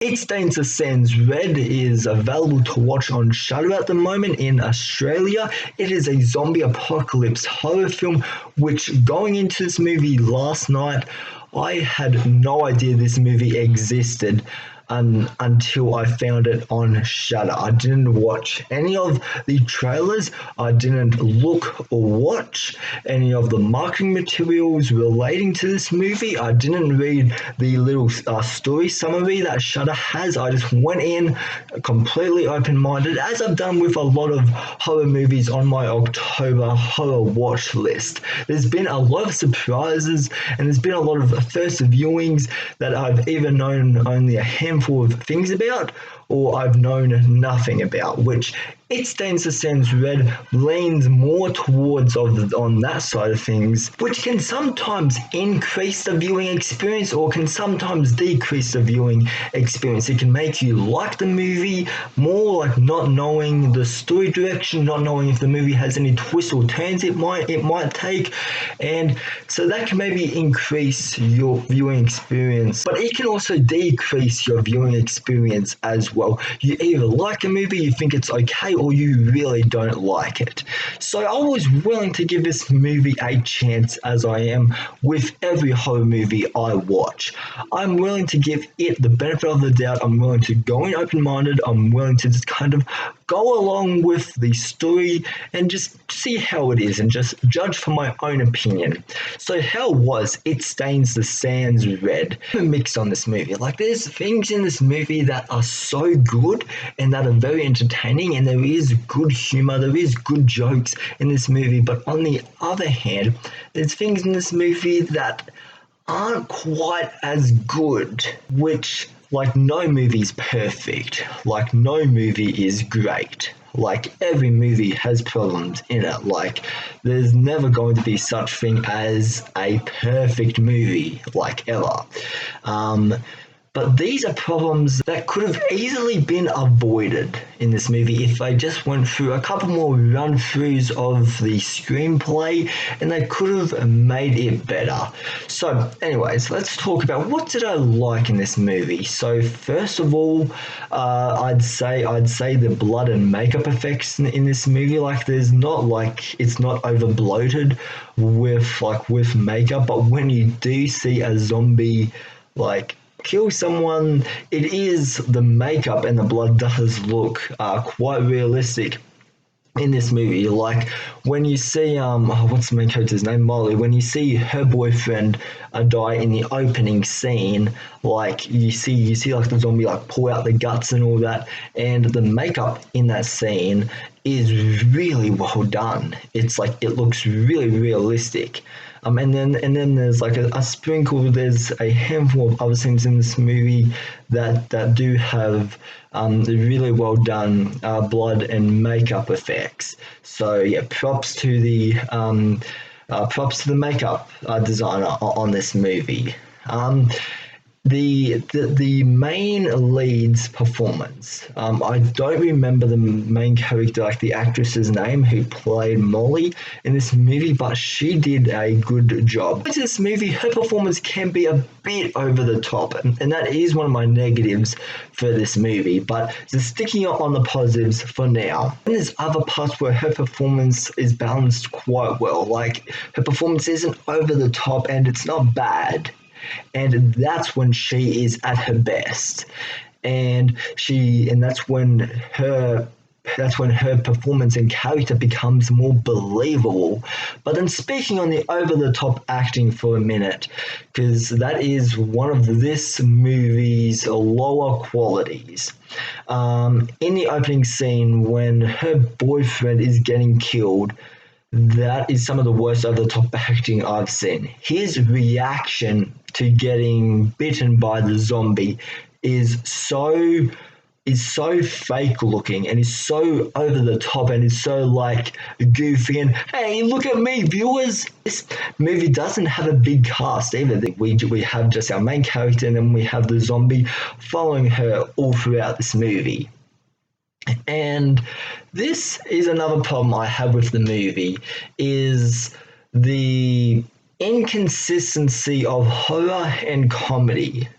It Stains the Sands Red is available to watch on Shudder at the moment in Australia. It is a zombie apocalypse horror film, which going into this movie last night, I had no idea this movie existed until I found it on Shudder. I didn't watch any of the trailers. I didn't look or watch any of the marketing materials relating to this movie. I didn't read the little story summary that Shudder has. I just went in completely open-minded, as I've done with a lot of horror movies on my October horror watch list. There's been a lot of surprises, and there's been a lot of first viewings that I've either known only a handful of things about, or I've known nothing about, which It Stains the Sands Red leans more towards on that side of things, which can sometimes increase the viewing experience or can sometimes decrease the viewing experience. It can make you like the movie more, like not knowing the story direction, not knowing if the movie has any twists or turns it might take, and so that can maybe increase your viewing experience, but it can also decrease your viewing experience as well. You either like a movie, you think it's okay, or you really don't like it. So I was willing to give this movie a chance, as I am with every horror movie I watch. I'm willing to give it the benefit of the doubt. I'm willing to go in open-minded. I'm willing to just kind of go along with the story and just see how it is and just judge for my own opinion. So how was It Stains the Sands Red? I'm mixed on this movie. Like, there's things in this movie that are so good and that are very entertaining, and there is good humor, there is good jokes in this movie, but on the other hand, there's things in this movie that aren't quite as good, which, like, no movie's perfect. Like, no movie is great. Like, every movie has problems in it. Like, there's never going to be such thing as a perfect movie, like, ever. But these are problems that could have easily been avoided in this movie if they just went through a couple more run-throughs of the screenplay, and they could have made it better. So anyways, let's talk about what did I like in this movie. So first of all, I'd say the blood and makeup effects in this movie, like, there's not, like, it's not over bloated with makeup, but when you do see a zombie like kill someone, it is the makeup and the blood does look quite realistic in this movie. Like, when you see what's the main character's name, Molly, when you see her boyfriend die in the opening scene, like, you see like the zombie like pull out the guts and all that, and the makeup in that scene is really well done. It's like, it looks really realistic. And then there's like a sprinkle. There's a handful of other scenes in this movie that do have really well done blood and makeup effects. So yeah, props to the makeup designer on this movie. The main lead's performance. I don't remember the main character, like the actress's name who played Molly in this movie, but she did a good job. In this movie, her performance can be a bit over the top, and that is one of my negatives for this movie, but just sticking on the positives for now. And there's other parts where her performance is balanced quite well. Like, her performance isn't over the top and it's not bad. And that's when she is at her best, and that's when her performance and character becomes more believable. But then, speaking on the over-the-top acting for a minute, because that is one of this movie's lower qualities. In the opening scene, when her boyfriend is getting killed, that is some of the worst over-the-top acting I've seen. His reaction to getting bitten by the zombie is so fake looking and is so over the top and is so like goofy and, hey, look at me, viewers. This movie doesn't have a big cast either. We have just our main character, and then we have the zombie following her all throughout this movie. And this is another problem I have with the movie, is the inconsistency of horror and comedy.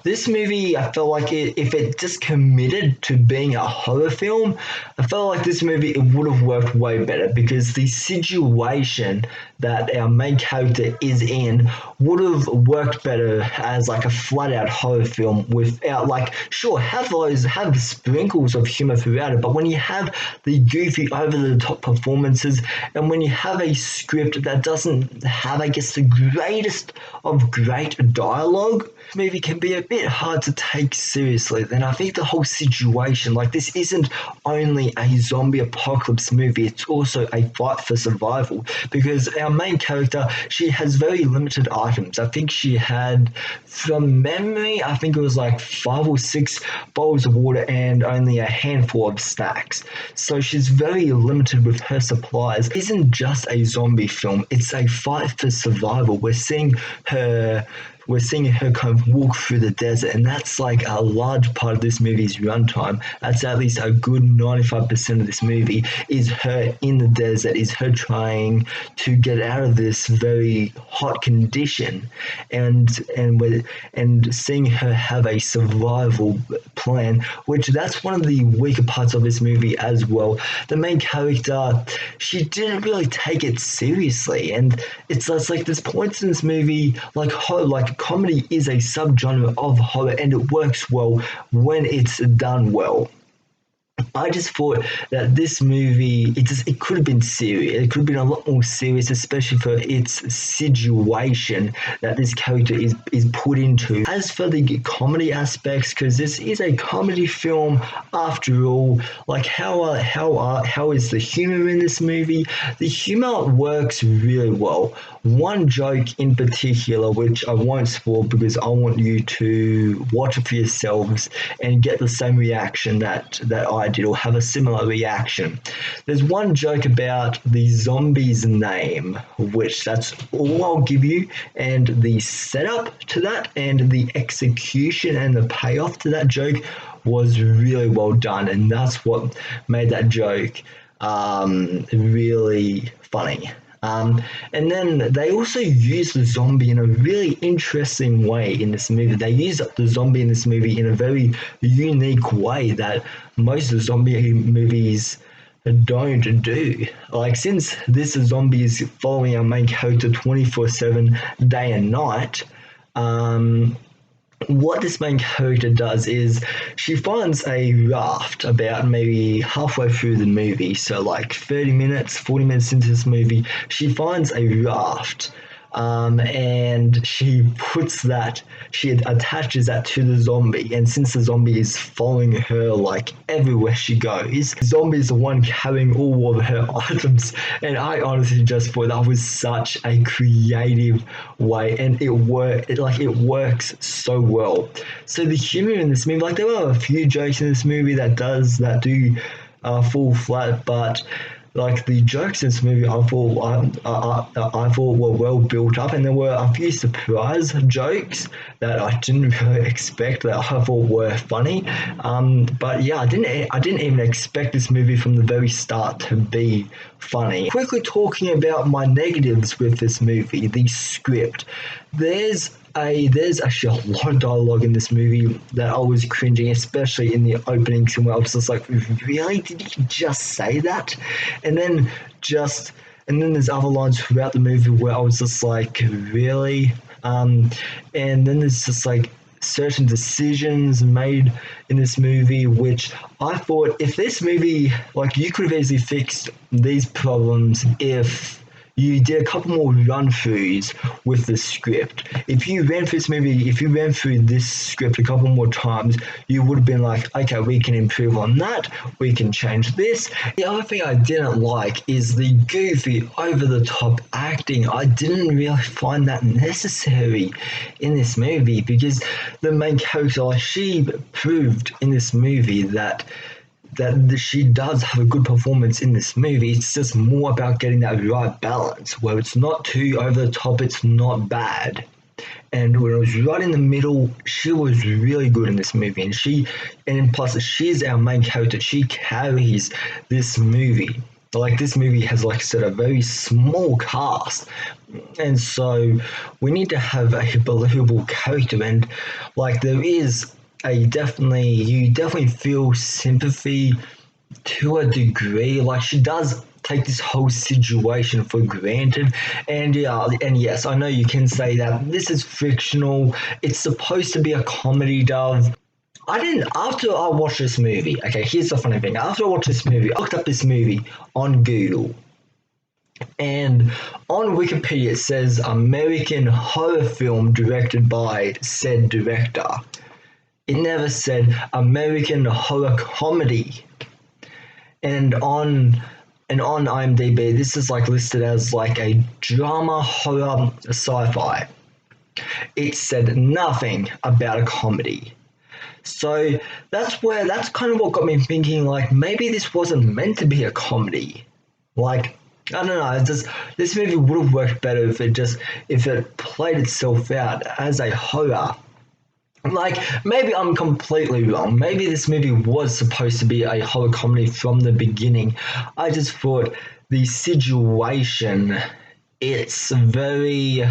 This movie, I felt like if it just committed to being a horror film, I felt like this movie it would have worked way better because the situation that our main character is in would have worked better as like a flat out horror film without like sure have sprinkles of humor throughout it, but when you have the goofy over the top performances and when you have a script that doesn't have I guess the greatest of great dialogue, this movie can be a bit hard to take seriously. Then I think the whole situation, like this isn't only a zombie apocalypse movie, it's also a fight for survival because our main character, she has very limited items. I think she had, from memory, I think it was like 5 or 6 bowls of water and only a handful of snacks. So she's very limited with her supplies. It isn't just a zombie film, it's a fight for survival. We're seeing her kind of walk through the desert, and that's like a large part of this movie's runtime. That's at least a good 95% of this movie is her in the desert, is her trying to get out of this very hot condition, and seeing her have a survival plan, which that's one of the weaker parts of this movie as well. The main character, she didn't really take it seriously, and it's like there's points in this movie like horror, like comedy is a subgenre of horror and it works well when it's done well. I just thought that this movie it could have been serious. It could have been a lot more serious, especially for its situation that this character is put into. As for the comedy aspects, because this is a comedy film after all, like how is the humor in this movie? The humor works really well. One joke in particular, which I won't spoil because I want you to watch it for yourselves and get the same reaction that I did or have a similar reaction. There's one joke about the zombie's name, which that's all I'll give you, and the setup to that and the execution and the payoff to that joke was really well done, and that's what made that joke really funny. And then they also use the zombie in a really interesting way in this movie. They use the zombie in this movie in a very unique way that most zombie movies don't do. Like, since this zombie is following our main character 24/7, day and night, what this main character does is she finds a raft about maybe halfway through the movie. So, like 30 minutes, 40 minutes into this movie, she finds a raft. And she attaches that to the zombie. And since the zombie is following her like everywhere she goes, the zombie is the one carrying all of her items. And I honestly just thought that was such a creative way, and it works so well. So the humor in this movie, like there are a few jokes in this movie that do fall flat, but like the jokes in this movie, I thought were well built up, and there were a few surprise jokes that I didn't really expect that I thought were funny. But yeah, I didn't even expect this movie from the very start to be funny. Quickly talking about my negatives with this movie, the script. There's actually a lot of dialogue in this movie that I was cringing, especially in the opening scene where I was just like, really? Did he just say that? And then there's other lines throughout the movie where I was just like, really? And then there's just like certain decisions made in this movie, which I thought if this movie, like you could have easily fixed these problems if you did a couple more run-throughs with the script. If you ran through this script a couple more times, you would have been like, okay, we can improve on that, we can change this. The other thing I didn't like is the goofy, over-the-top acting. I didn't really find that necessary in this movie because the main character, like, she proved in this movie that she does have a good performance in this movie. It's just more about getting that right balance where it's not too over the top, it's not bad. And when it was right in the middle, she was really good in this movie. And plus she's our main character. She carries this movie. Like this movie has, like I said, a very small cast, and so we need to have a believable character, and like there is you definitely feel sympathy to a degree. Like she does take this whole situation for granted, and yeah, and yes, I know you can say that this is fictional. It's supposed to be a comedy, Dove. I didn't. After I watched this movie, okay, here's the funny thing. After I watched this movie, I looked up this movie on Google, and on Wikipedia it says American horror film directed by said director. It never said American horror comedy. And on IMDb, this is like listed as like a drama horror sci-fi. It said nothing about a comedy. So that's kind of what got me thinking, like maybe this wasn't meant to be a comedy. Like I don't know, it's just this movie would have worked better if it played itself out as a horror. Like maybe I'm completely wrong. Maybe this movie was supposed to be a horror comedy from the beginning. I just thought the situation, it's very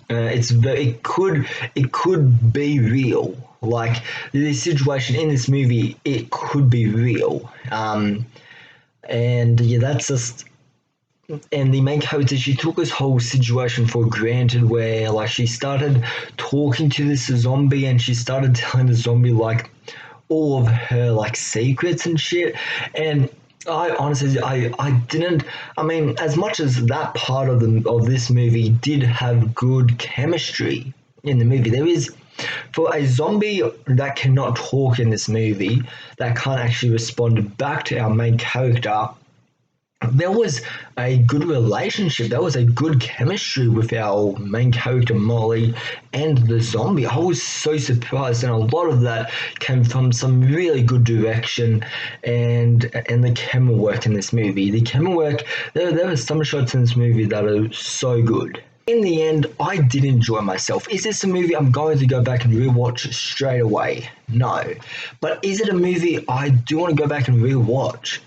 it could be real. Like the situation in this movie, it could be real. And yeah, that's just and the main character, she took this whole situation for granted, where like she started talking to this zombie and she started telling the zombie like all of her like secrets and shit. And I honestly, I didn't. I mean, as much as that part of this movie did have good chemistry in the movie, there is for a zombie that cannot talk in this movie, that can't actually respond back to our main character. There was a good relationship. There was a good chemistry with our main character Molly and the zombie. I was so surprised, and a lot of that came from some really good direction and the camera work in this movie. The camera work, there were some shots in this movie that are so good. In the end, I did enjoy myself. Is this a movie I'm going to go back and rewatch straight away? No. But is it a movie I do want to go back and rewatch?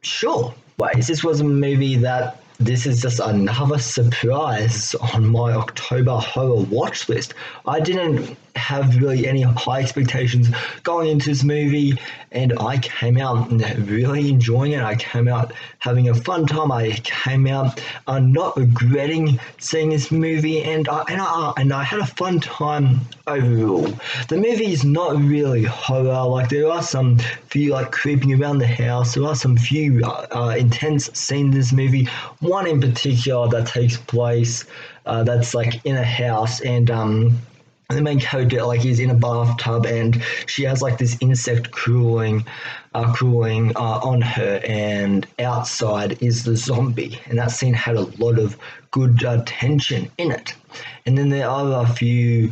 Sure. Ways. This was a movie that this is just another surprise on my October horror watch list. I didn't have really any high expectations going into this movie, and I came out really enjoying it. I came out having a fun time. I came out not regretting seeing this movie, and I had a fun time overall. The movie is not really horror. Like there are some few like creeping around the house. There are some few intense scenes in this movie. One in particular that takes place that's like in a house, and the main character like is in a bathtub, and she has like this insect crawling on her, and outside is the zombie, and that scene had a lot of good tension in it. And then there are a few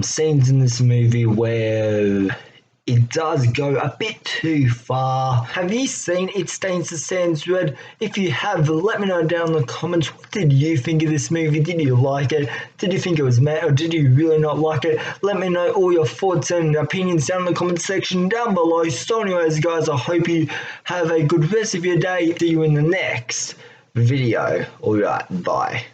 scenes in this movie where it does go a bit too far. Have you seen It Stains the Sands Red? If you have, let me know down in the comments. What did you think of this movie? Did you like it? Did you think it was mad, or did you really not like it? Let me know all your thoughts and opinions down in the comment section down below. So anyways, guys, I hope you have a good rest of your day. See you in the next video. Alright, bye.